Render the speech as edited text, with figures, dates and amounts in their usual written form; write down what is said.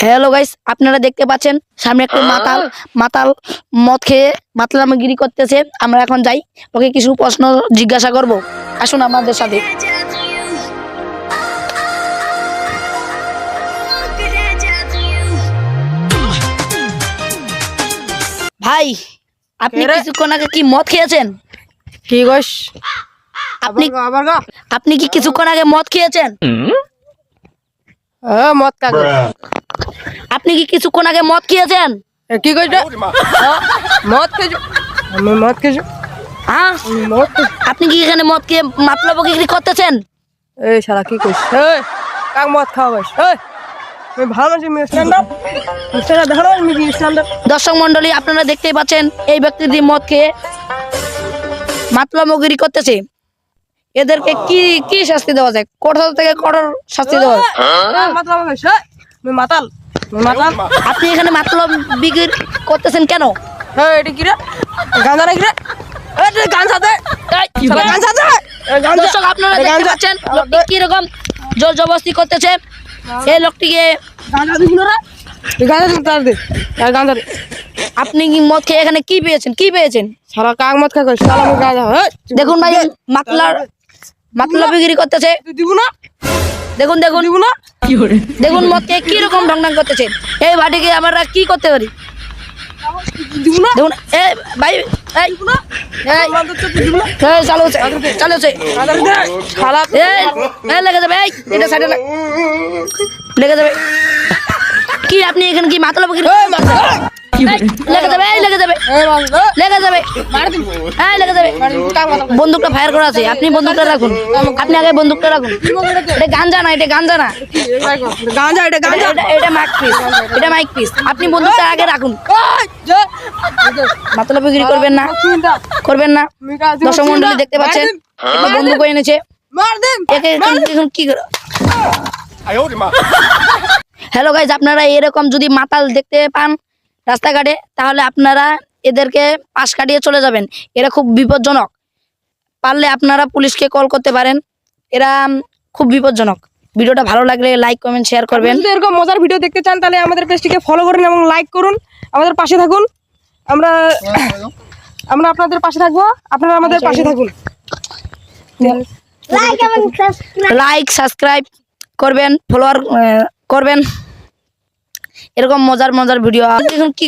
Hello guys, আপনারা দেখতে পাচ্ছেন সামনে একটা মাতাল মদ খেয়ে মাতলামিগিরি করতেছে। আমরা এখন যাই, ওকে কিছু প্রশ্ন জিজ্ঞাসা করব। আসুন আমাদের সাথে। ভাই, আপনি কিছুক্ষণ আগে কি মদ খেয়েছেন? কি কইস? আপনি কি কিছুক্ষণ আগে মদ খেয়েছেন? মদ কাকে? আপনি কি কিছুক্ষণ আগে মদ খেয়েছেন? কি কইস? মদ খেয়েছো? আমি মদ খেয়েছো? হ্যাঁ, আপনি কি এখানে মদ খেয়ে মাতলামিগিরি করতেছেন? এই শালা কি কইস? এই কাক মদ খাওয়াইস? এই আমি ভালো আছি, আমি স্ট্যান্ডার্ড দেখানো আমি স্ট্যান্ডার্ড। দর্শক মন্ডলী, আপনারা দেখতেই পাচ্ছেন এই ব্যক্তিটি মদ খেয়ে মাতলামিগিরি করতেছে। এদেরকে কি কি শাস্তি দেওয়া যায়? কঠোর থেকে কঠোর শাস্তি দেওয়া যায়। মাতাল খাইস? আমি মাতাল মাতাল। আপনি এখানে মাতলামিগিরি করতেছেন কেন? এটা কি রে? গাঁজা নাকি রে? গাঁজা দে, গাঁজা দে। দর্শক, আপনারা দেখতে পাচ্ছেন লোকটি কি রকম জোর জবরদস্তি করতেছে। এই লোকটিকে গাঁজা দিস না রে? গাঁজা দিস তার দে, গাঁজা দে। আপনি কি মদ খেয়ে এখানে কি পেয়েছেন? কি পেয়েছেন? সারা কাক মদ খাই কইস? শালা আমি গাঁজা। দেখুন ভাই, মাতলামিগিরি করতেছে। তুই দিব না? দেখুন দেখুন দিব না? দেখুন মদ খেয়ে কি রকম ঢং করতেছে। এই ভাটিকে আমরা কি করতে পারি? দিব না? দেখুন এ ভাই, এই এই চালু চালু শালা লেগে যাবে। এই এটা সাইডে লেগে যাবে। কি আপনি এখানে কি মাতলামিগিরি? লেগে যাবে, এই লেগে যাবে, লেগে যাবে, এই লেগে যাবে। বন্দুকটা ফায়ার করা আছে, আপনি বন্দুকটা রাখুন। আপনি আগে বন্দুকটা রাখুন। এটা গাঞ্জা না, এটা গাঞ্জা না, গাঁজা, এটা গাঁজা। এটা মাইক পিস, এটা মাইক পিস। আপনি বন্দুকটা আগে রাখুন। মাতলামিগিরি করবেন না, করবেন না। দর্শক মন্ডলী দেখতে পাচ্ছেন একটা বন্দুক এনেছে। একে এখন কি করে? হ্যালো গাইজ, আপনারা এরকম যদি মাতাল দেখতে পান রাস্তাঘাটে, তাহলে আপনারা এদেরকে পাশ কাটিয়ে চলে যাবেন। এরা খুব বিপজ্জনক। পারলে আপনারা পুলিশকে কল করতে পারেন। এরা খুব বিপজ্জনক। ভিডিওটা ভালো লাগলে লাইক কমেন্ট শেয়ার করবেন। যদি এরকম মজার ভিডিও দেখতে চান তাহলে আমাদের পেজটিকে ফলো করুন এবং লাইক করুন, আমাদের পাশে থাকুন। আমরা আপনাদের পাশে থাকবো, আপনারা আমাদের পাশে থাকুন। লাইক সাবস্ক্রাইব করবেন, ফলোয়ার করবেন। এরকম মজার মজার ভিডিও এখন কি